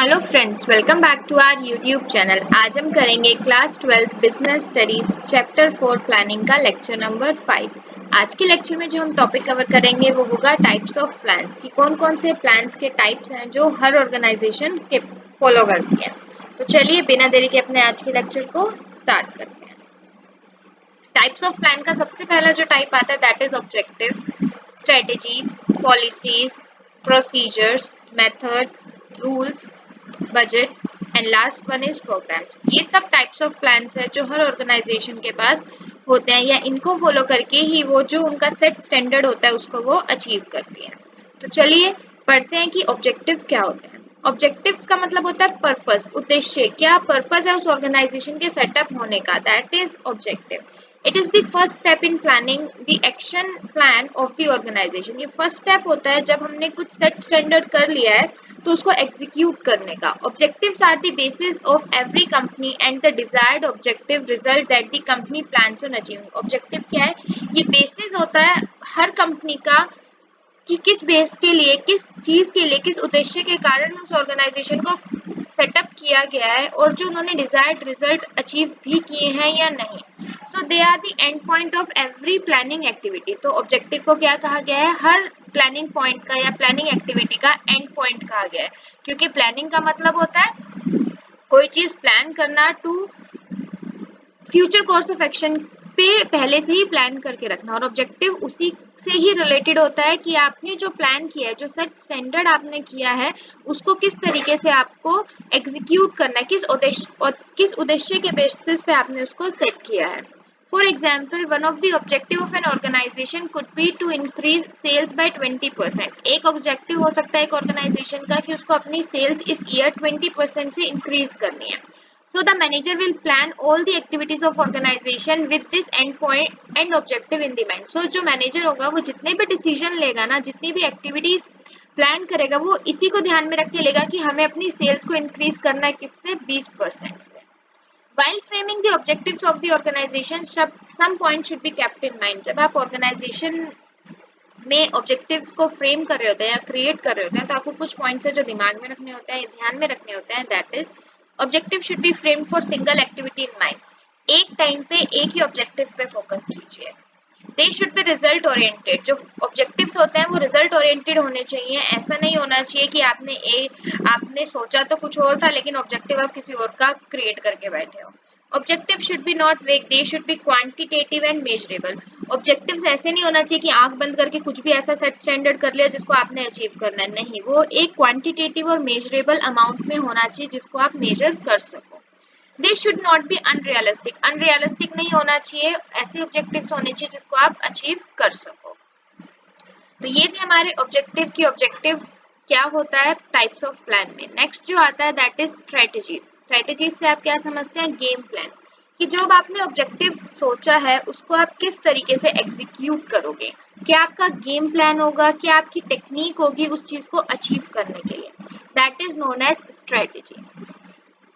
Hello friends, welcome back to our YouTube channel. आज हम करेंगे class 12 business studies chapter 4 planning का lecture number 5। आज के लेक्चर में जो हम टॉपिक कवर करेंगे वो होगा टाइप्स ऑफ प्लान्स, कि कौन कौन से प्लान्स के टाइप्स हैं जो हर ऑर्गेनाइजेशन के फॉलो करती है। तो चलिए बिना देरी के अपने आज के लेक्चर को स्टार्ट करते हैं। टाइप्स ऑफ प्लान का सबसे पहला जो टाइप आता है that is objective, strategies, policies, procedures, methods, rules, budget and last one is programs. ये सब टाइप्स ऑफ प्लान्स है जो हर ऑर्गेनाइजेशन के पास होते हैं, या इनको फॉलो करके ही वो जो उनका सेट स्टैंडर्ड होता है उसको वो अचीव करती है। तो चलिए पढ़ते हैं कि ऑब्जेक्टिव क्या होते हैं। ऑब्जेक्टिव्स का मतलब होता है पर्पस, उद्देश्य। क्या पर्पस है उस ऑर्गेनाइजेशन के सेटअप होने का, that is objective. It is the first step in planning the action plan of the organization. ये फर्स्ट स्टेप होता है जब हमने कुछ सेट स्टैंडर्ड कर लिया है तो उसको एग्जीक्यूट करने का। Objectives are the basis of every company and the desired objective result that the company plans on achieving. Objective क्या है? ये बेसिस होता है हर कंपनी का कि किस बेस के लिए, किस चीज के लिए, किस उद्देश्य के कारण उस ऑर्गेनाइजेशन को सेटअप किया गया है और जो उन्होंने डिजायर्ड रिजल्ट अचीव भी किए हैं या नहीं। So they are the end point of every planning activity. तो ऑब्जेक्टिव को क्या कहा गया है? हर प्लानिंग पॉइंट का या प्लानिंग एक्टिविटी का एंड पॉइंट कहा गया है, क्योंकि प्लानिंग का मतलब होता है कोई चीज प्लान करना to future course of action पे पहले से ही प्लान करके रखना, और ऑब्जेक्टिव उसी से ही रिलेटेड होता है कि आपने जो प्लान किया है, जो सेट स्टैंडर्ड आपने किया है, उसको किस तरीके से आपको एग्जीक्यूट करना है, किस उद्देश्य के बेसिस पे आपने उसको सेट किया है। For example, one of the objective of an organization could be to increase sales by 20%। एक ऑब्जेक्टिव हो सकता है एक ऑर्गेनाइजेशन का कि उसको अपनी सेल्स इस ईयर 20% से इंक्रीज करनी है। So the manager will plan all the activities of organization with this end point and objective in the mind. So जो manager होगा वो जितने भी decision लेगा ना, जितनी भी activities प्लान करेगा, वो इसी को ध्यान में रख के लेगा कि हमें अपनी सेल्स को इंक्रीज करना है किससे? 20% से। While framing the objectives of the organization, some points should be kept in mind. जब आप organization में ऑब्जेक्टिव्स को फ्रेम कर रहे होते हैं या क्रिएट कर रहे होते हैं तो आपको कुछ पॉइंट्स है जो दिमाग में रखने होते हैं, ध्यान में रखने होते हैं। That is objective should be framed for single activity in mind. एक टाइम पे एक ही ऑब्जेक्टिव पे फोकस कीजिए। They should be result oriented. जो ऑब्जेक्टिव्स होते हैं वो रिजल्ट ओरिएंटेड होने चाहिए। ऐसा नहीं होना चाहिए कि आपने सोचा तो कुछ और था लेकिन ऑब्जेक्टिव आप किसी और का क्रिएट करके बैठे हो। ऑब्जेक्टिव शुड बी नॉट वेग, they should be quantitative and measurable. Objectives ऐसे नहीं होना चाहिए कि आंख बंद करके कुछ भी ऐसा सेट स्टैंडर्ड कर लिया जिसको आपने अचीव करना है। नहीं, वो एक क्वांटिटेटिव और मेजरेबल अमाउंट में होना चाहिए जिसको आप मेजर कर सको। They should not be unrealistic, unrealistic नहीं होना चाहिए। ऐसे ऑब्जेक्टिव्स होने चाहिए जिसको आप अचीव कर सको। तो ये थे हमारे ऑब्जेक्टिव की ऑब्जेक्टिव क्या होता है टाइप्स ऑफ प्लान में। नेक्स्ट जो आता है दैट इज स्ट्रेटेजीज। स्ट्रेटेजीज से आप क्या समझते हैं? गेम प्लान, कि जब आपने ऑब्जेक्टिव सोचा है उसको आप किस तरीके से एग्जीक्यूट करोगे। क्या आपका गेम प्लान होगा, क्या आपकी टेक्निक होगी उस चीज को अचीव करने के लिए। That is known as strategy.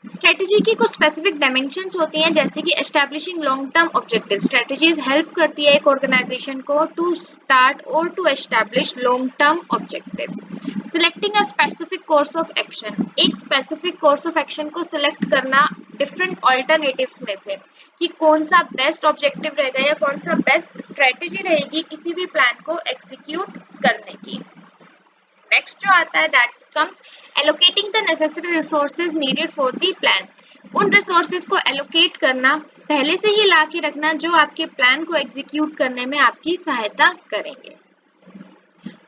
Strategy की कुछ स्पेसिफिक डायमेंशंस होती हैं, जैसे कि establishing long term objective. Strategies help करती है एक ऑर्गेनाइजेशन को टू स्टार्ट और to establish long term objectives. Selecting a specific course of action, एक स्पेसिफिक कोर्स ऑफ एक्शन को सिलेक्ट करना डिफरेंट ऑल्टरनेटिव्स में से, कि कौन सा बेस्ट ऑब्जेक्टिव रहेगा या कौन सा बेस्ट स्ट्रेटेजी रहेगी किसी भी प्लान को एग्जीक्यूट करने की। नेक्स्ट जो आता है that comes allocating the necessary resources needed for the plan. उन रिसोर्सेज को एलोकेट करना, पहले से ही ला के रखना जो आपके प्लान को एग्जीक्यूट करने में आपकी सहायता करेंगे।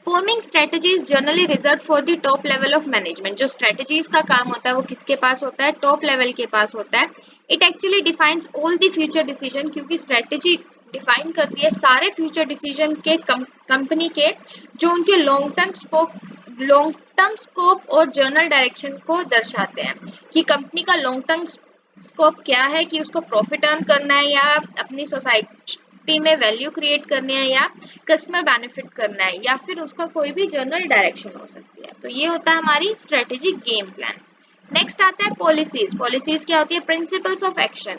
Forming strategies generally reserve for the top level of management. जो स्ट्रेटजीज का काम होता है वो किसके पास होता है? टॉप लेवल के पास होता है। It actually defines all the future decision, क्योंकि स्ट्रेटजी डिफाइन करती है सारे फ्यूचर डिसीजन के कंपनी के, जो उनके लॉन्ग टर्म स्कोप और जर्नल डायरेक्शन को दर्शाते हैं, कि कंपनी का लॉन्ग टर्म स्कोप क्या है, कि उसको प्रॉफिट अर्न करना है या अपनी सोसाइटी में वैल्यू क्रिएट करनी है या कस्टमर बेनिफिट करना है, या फिर उसका कोई भी जर्नल डायरेक्शन हो सकती है। तो ये होता है हमारी स्ट्रेटेजिक गेम प्लान। नेक्स्ट आता है पॉलिसीज। पॉलिसीज क्या होती है? Principles of action.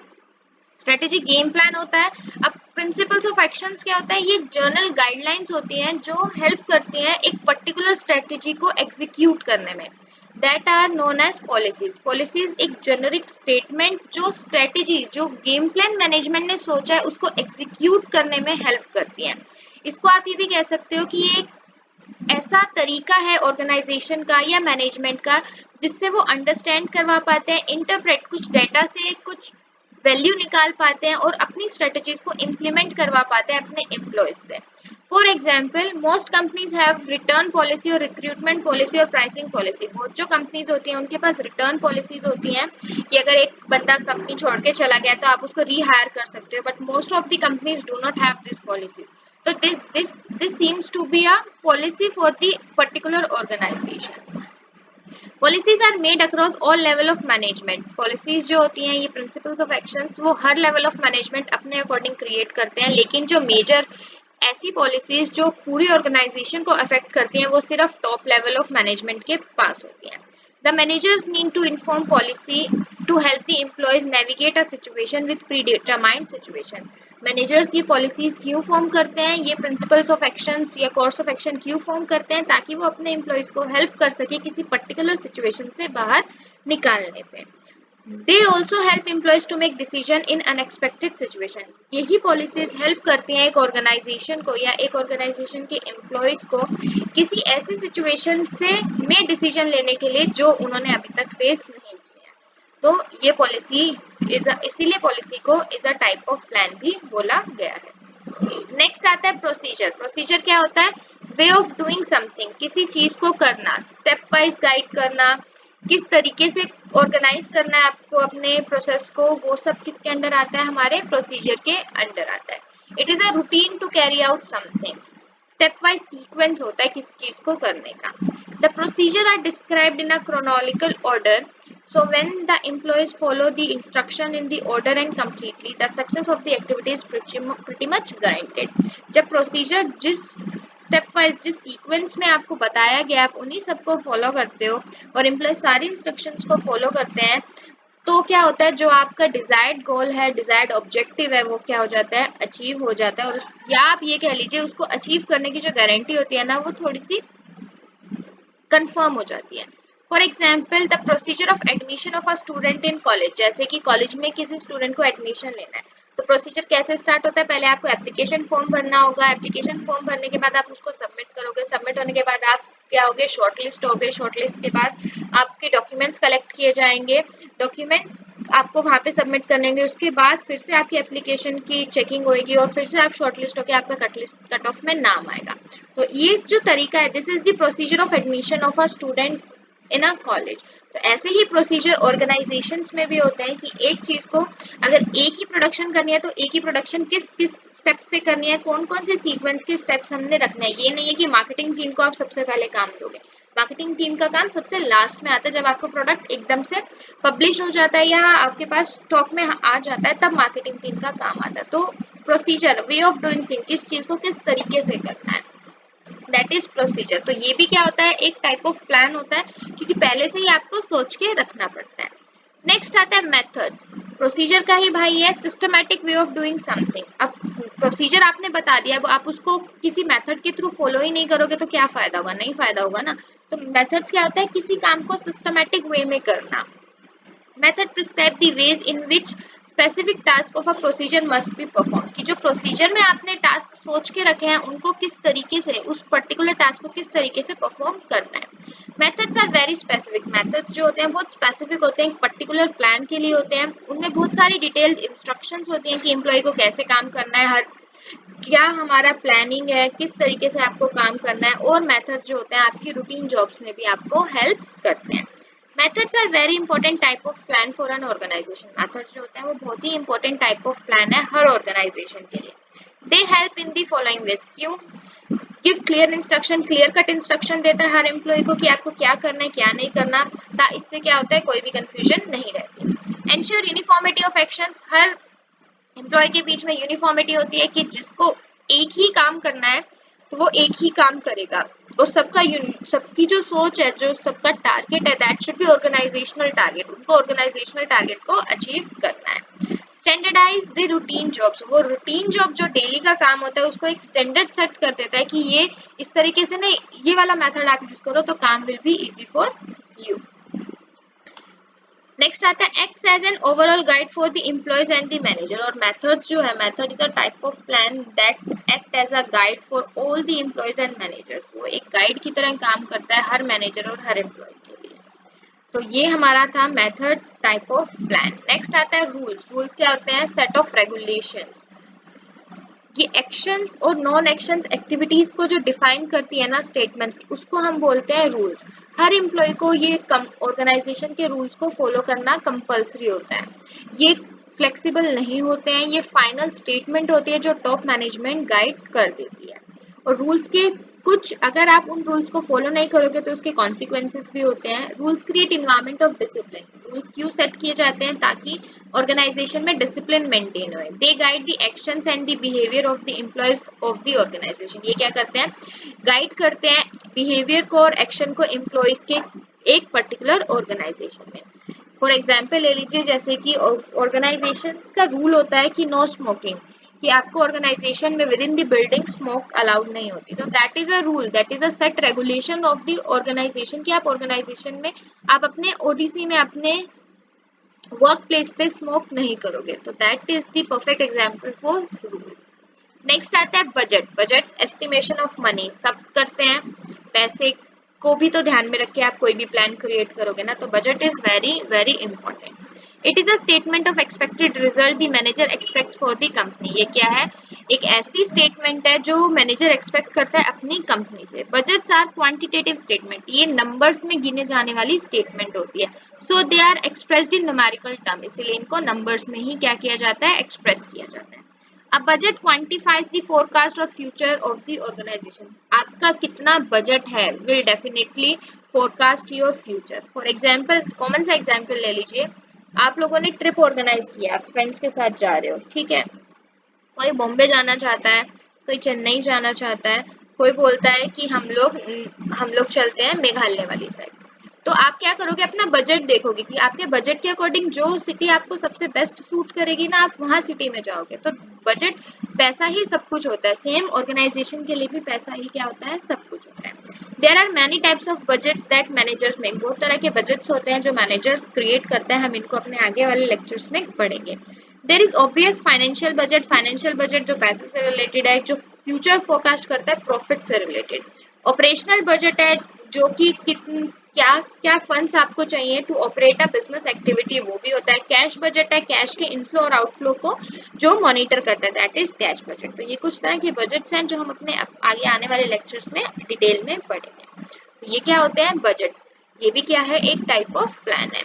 Strategic game plan होता है। अब प्रिंसिपल्स ऑफ एक्शंस क्या होता है? ये जर्नल गाइडलाइंस होती हैं जो हेल्प करती हैं एक पर्टिकुलर स्ट्रेटेजी को एग्जीक्यूट करने में। That are known as policies. Policies एक जेनरिक स्टेटमेंट जो स्ट्रेटेजी, जो गेम प्लान मैनेजमेंट ने सोचा है उसको एग्जीक्यूट करने में हेल्प करती हैं। इसको आप ये भी कह सकते हो कि ये ऐसा तरीका है ऑर्गेनाइजेशन का या मैनेजमेंट का जिससे वो अंडरस्टैंड करवा पाते हैं, इंटरप्रेट कुछ डेटा से कुछ वैल्यू निकाल पाते हैं और अपनी स्ट्रेटजीज को इम्प्लीमेंट करवा पाते हैं अपने एम्प्लॉयज से। For example, most companies have return policy और रिक्रूटमेंट पॉलिसी और प्राइसिंग पॉलिसी। बहुत जो कंपनीज होती हैं उनके पास रिटर्न पॉलिसीज होती हैं कि अगर एक बंदा कंपनी छोड़ के चला गया तो आप उसको रीहायर कर सकते हो, but most of the companies do not have this policy. So this seems to be a policy for the particular organization. Policies are made across all level of management. Policies जो होती हैं ये principles of actions वो हर level of management अपने according create करते हैं, लेकिन जो major ऐसी policies जो पूरी organization को affect करती हैं वो सिर्फ top level of management के पास होती हैं. The managers need to inform policy to help the employees navigate a situation with predetermined situation. Managers ये पॉलिसीज क्यों फॉर्म करते हैं, ये प्रिंसिपल्स ऑफ एक्शंस या कोर्स ऑफ एक्शन क्यों फॉर्म करते हैं, ताकि वो अपने एम्प्लॉयज को हेल्प कर सके किसी पर्टिकुलर सिचुएशन से बाहर निकालने पे। They also help employees to make decision in unexpected situation. यही पॉलिसीज हेल्प करती हैं एक ऑर्गेनाइजेशन को या एक ऑर्गेनाइजेशन के एम्प्लॉयज को किसी ऐसी सिचुएशन से में डिसीजन लेने के लिए जो उन्होंने अभी तक फेस नहीं किया। तो ये पॉलिसी इसीलिए पॉलिसी को is a type of plan भी बोला गया है। नेक्स्ट आता है प्रोसीजर। प्रोसीजर क्या होता है? वे ऑफ डूइंग समथिंग, किसी चीज को करना, स्टेप वाइज गाइड करना, किस तरीके से ऑर्गेनाइज करना है आपको अपने प्रोसेस को, वो सब किसके अंडर आता है? हमारे प्रोसीजर के अंडर आता है। It is a routine to carry out something, step wise sequence होता है किसी चीज को करने का। The procedure are described in a chronological order, so when the employees follow the instruction in the order and completely, the success of the activity is pretty much guaranteed. जब procedure जिस step wise जिस sequence में आपको बताया गया आप उन्हीं सबको फॉलो करते हो और एम्प्लॉय सारी इंस्ट्रक्शंस को फॉलो करते हैं, तो क्या होता है, जो आपका डिजायर्ड गोल है, डिजायर्ड ऑब्जेक्टिव है, वो क्या हो जाता है? अचीव हो जाता है। और या आप ये कह लीजिए उसको अचीव करने की जो गारंटी होती है ना, वो थोड़ी सी कंफर्म हो जाती है। For example, the procedure of admission of a student in college, जैसे कि कॉलेज में किसी स्टूडेंट को एडमिशन लेना है, तो प्रोसीजर कैसे स्टार्ट होता है? पहले आपको एप्लीकेशन फॉर्म भरना होगा, एप्लीकेशन फॉर्म भरने के बाद आप उसको सबमिट करोगे, सबमिट होने के बाद आप क्या होगे? शॉर्टलिस्ट होगे, शॉर्टलिस्ट के बाद आपके डॉक्यूमेंट्स कलेक्ट किए जाएंगे, डॉक्यूमेंट्स आपको वहाँ पे सबमिट करेंगे, उसके बाद फिर से आपकी एप्लीकेशन की चेकिंग होगी और फिर से आप शॉर्टलिस्ट होकर आपका कट ऑफ में नाम आएगा। तो ये जो तरीका है, this is the procedure of admission of a student in a college. तो ऐसे ही प्रोसीजर ऑर्गेनाइजेशंस में भी होते हैं कि एक चीज को अगर एक ही प्रोडक्शन करनी है तो एक ही प्रोडक्शन किस किस स्टेप से करनी है, कौन कौन से सीक्वेंस के स्टेप्स हमने रखने हैं। ये नहीं है कि मार्केटिंग टीम को आप सबसे पहले काम दोगे, मार्केटिंग टीम का काम सबसे लास्ट में आता है, जब आपको प्रोडक्ट एकदम से पब्लिश हो जाता है या आपके पास स्टॉक में आ जाता है, तब मार्केटिंग टीम का काम आता है। तो procedure, way of doing thing, किस चीज को किस तरीके से करना है, दैट इज प्रोसीजर। तो ये भी क्या होता है? एक टाइप ऑफ प्लान होता है, क्योंकि पहले से ही आपको सोच के रखना पड़ता है। नेक्स्ट आता है मेथड्स। प्रोसीजर का ही भाई है systematic way of doing something. अब प्रोसीजर आपने बता दिया, अब आप उसको किसी मेथड के थ्रू फॉलो ही नहीं करोगे तो क्या फायदा होगा? नहीं फायदा होगा ना। तो मेथड्स क्या होता है? किसी काम को सिस्टमैटिक वे में करना। Method prescribe the ways in which specific task of a procedure must be performed, कि जो प्रोसीजर में आपने टास्क सोच के रखे हैं उनको किस तरीके से, उस पर्टिकुलर टास्क को किस तरीके से परफॉर्म करना है। Methods are very specific. Methods जो होते हैं बहुत स्पेसिफिक होते हैं, एक पर्टिकुलर प्लान के लिए होते हैं, उनमें बहुत सारी डिटेल्ड इंस्ट्रक्शंस होती हैं कि एम्प्लॉय को कैसे काम करना है, हर क्या हमारा प्लानिंग है, किस तरीके से आपको काम करना है। और मेथड्स जो होते हैं आपकी रूटीन जॉब्स में भी आपको हेल्प करते हैं। Methods are very important type of plan for an organization. Methods जो होते हैं वो बहुत ही इंपॉर्टेंट टाइप ऑफ प्लान है हर ऑर्गेनाइजेशन के लिए। They help in the following ways. क्यों? Give clear instruction, clear cut instruction देता है हर एम्प्लॉय को कि आपको क्या करना है क्या नहीं करना, इससे क्या होता है? कोई भी कंफ्यूजन नहीं रहती। एंश्योर यूनिफॉर्मिटी ऑफ एक्शन, हर एम्प्लॉय के बीच में यूनिफॉर्मिटी होती है कि जिसको एक ही काम करना है तो वो एक ही काम करेगा, और सबकी जो सोच है, जो सबका टारगेट है, that should be organizational target. उनको ऑर्गेनाइजेशनल टारगेट को अचीव करना है। स्टैंडर्डाइज द रूटीन जॉब्स, वो रूटीन जॉब जो डेली का काम होता है उसको एक स्टैंडर्ड सेट कर देता है कि ये इस तरीके से नहीं, ये वाला मेथड आप यूज करो तो काम will be easy for you. Next आता है acts as an overall guide for the employees and the manager. और मेथड जो है, method is a type of plan that act as a guide for all the employees and managers. वो एक guide की तरह काम करता है हर मैनेजर और हर एम्प्लॉय के लिए। तो ये हमारा था method type of plan. Next आता है रूल्स। रूल्स क्या होते हैं? Set of regulations. ये एक्शंस और नॉन एक्शंस एक्टिविटीज को जो डिफाइन करती है ना स्टेटमेंट, उसको हम बोलते हैं रूल्स। हर एम्प्लॉय को ये ऑर्गेनाइजेशन के रूल्स को फॉलो करना कंपलसरी होता है। ये फ्लेक्सिबल नहीं होते हैं, ये फाइनल स्टेटमेंट होती है जो टॉप मैनेजमेंट गाइड कर देती है। और रूल्स के कुछ, अगर आप उन रूल्स को फॉलो नहीं करोगे तो उसके कॉन्सिक्वेंसेस भी होते हैं। Rules create environment of discipline. Rules क्यों सेट किए जाते हैं? ताकि ऑर्गेनाइजेशन में डिसिप्लिन मेंटेन हो। They guide the actions and the behaviour of the employees of the organization. ये क्या करते हैं? गाइड करते हैं बिहेवियर को और एक्शन को एम्प्लॉयज के एक पर्टिकुलर ऑर्गेनाइजेशन में। फॉर एग्जाम्पल ले लीजिए, जैसे कि ऑर्गेनाइजेशन का रूल होता है कि नो स्मोकिंग, कि आपको ऑर्गेनाइजेशन में within the building smoke allowed नहीं होती। तो that is a rule, that is a set regulation of the organization कि आप ऑर्गेनाइजेशन में, आप अपने ओडीसी में, अपने वर्क प्लेस पे स्मोक नहीं करोगे। तो that is the perfect example for rules. Next आता है budget. Budget estimation of money. सब करते हैं, पैसे को भी तो ध्यान में रख के आप कोई भी प्लान क्रिएट करोगे ना। तो budget is very very important. It is a statement of expected result the manager expect for the company. ये क्या है? एक ऐसी स्टेटमेंट है जो मैनेजर एक्सपेक्ट करता है अपनी कंपनी से। Budgets are quantitative statement. ये नंबर्स में गिने जाने वाली स्टेटमेंट होती है। So they are expressed in numerical term, इसीलिए इनको नंबर्स में ही क्या किया जाता है? एक्सप्रेस किया जाता है। A budget quantifies the forecast or future of the organization. आपका कितना बजट है will definitely forecast your future. For example, common सा एग्जाम्पल ले लीजिए, आप लोगों ने ट्रिप ऑर्गेनाइज किया, फ्रेंड्स के साथ जा रहे हो, ठीक है। कोई बॉम्बे जाना चाहता है, कोई चेन्नई जाना चाहता है, कोई बोलता है कि हम लोग चलते हैं मेघालय वाली साइड। तो आप क्या करोगे? अपना बजट देखोगे कि आपके बजट के अकॉर्डिंग जो सिटी आपको सबसे बेस्ट सूट करेगी ना, आप वहां सिटी में जाओगे। तो बजट पैसा ही सब कुछ होता है। सेम ऑर्गेनाइजेशन के लिए भी पैसा ही क्या होता है? सब कुछ होता है। There are many types of budgets that managers make. बहुत तरह के बजट्स होते हैं जो मैनेजर्स क्रिएट करते हैं। हम इनको अपने आगे वाले लेक्चर्स में पढ़ेंगे। There is obvious financial budget. Financial budget जो पैसे से रिलेटेड है, जो फ्यूचर फोरकास्ट करता है प्रॉफिट से रिलेटेड। ऑपरेशनल बजट है जो कि क्या क्या फंड्स आपको चाहिए to operate a business activity, वो भी होता है। कैश बजट है, कैश के इनफ्लो और आउटफ्लो को जो मॉनिटर करता है, दैट इज कैश बजट। तो ये कुछ तरह के बजट्स हैं जो हम अपने आगे आने वाले लेक्चर्स में डिटेल में पढ़ेंगे। तो ये क्या होते हैं? बजट। ये भी क्या है? एक टाइप ऑफ प्लान है।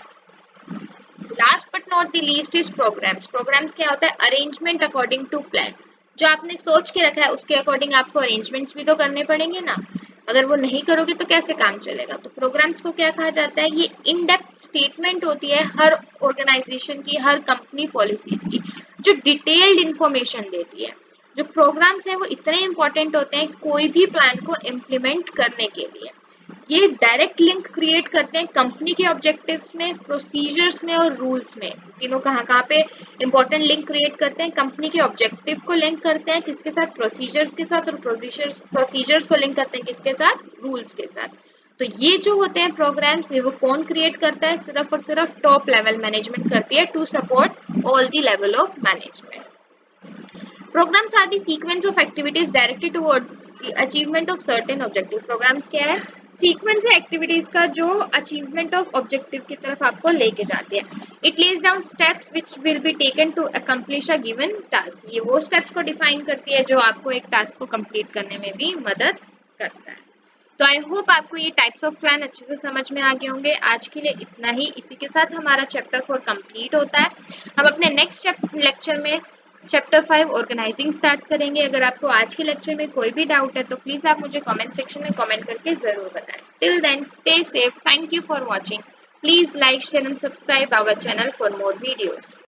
Last but not the least is programs. Programs क्या होता है? Arrangement according to plan. जो आपने सोच के रखा है उसके अकॉर्डिंग आपको अरेंजमेंट्स भी तो करने पड़ेंगे ना। अगर वो नहीं करोगे तो कैसे काम चलेगा? तो प्रोग्राम्स को क्या कहा जाता है? ये इन डेप्थ स्टेटमेंट होती है हर ऑर्गेनाइजेशन की, हर कंपनी पॉलिसीज की, जो डिटेल्ड इंफॉर्मेशन देती है। जो प्रोग्राम्स हैं वो इतने इंपॉर्टेंट होते हैं कोई भी प्लान को इम्प्लीमेंट करने के लिए। ये डायरेक्ट लिंक क्रिएट करते हैं कंपनी के ऑब्जेक्टिव्स में, प्रोसीजर्स में और रूल्स में। तीनों कहाँ पे इंपॉर्टेंट लिंक क्रिएट करते हैं? कंपनी के ऑब्जेक्टिव को लिंक करते हैं किसके साथ? प्रोसीजर्स के साथ। और प्रोसीजर्स को लिंक करते हैं किसके साथ? रूल्स के साथ। तो ये जो होते हैं प्रोग्राम्स, वो कौन क्रिएट करता है? सिर्फ और सिर्फ टॉप लेवल मैनेजमेंट करती है to support all the level of management. Programs are the sequence of activities directed towards the achievement of certain objective. Programs क्या है? सीक्वेंस है एक्टिविटीज का जो अचीवमेंट ऑफ ऑब्जेक्टिव की तरफ आपको लेके जाते हैं। It lays down steps which will be taken to accomplish a given task. ये वो स्टेप्स को डिफाइन करती है जो आपको एक टास्क को कंप्लीट करने में भी मदद करता है। तो आई होप आपको ये टाइप्स ऑफ प्लान अच्छे से समझ में आ गए होंगे। आज के लिए इतना ही। इसी के साथ हमारा चैप्टर 4 कंप्लीट होता है। हम अपने नेक्स्ट लेक्चर में चैप्टर 5 ऑर्गेनाइजिंग स्टार्ट करेंगे। अगर आपको आज के लेक्चर में कोई भी डाउट है तो प्लीज आप मुझे कमेंट सेक्शन में कमेंट करके जरूर बताएं। Till then stay safe. Thank you for watching. Please like, share and subscribe our channel for more videos.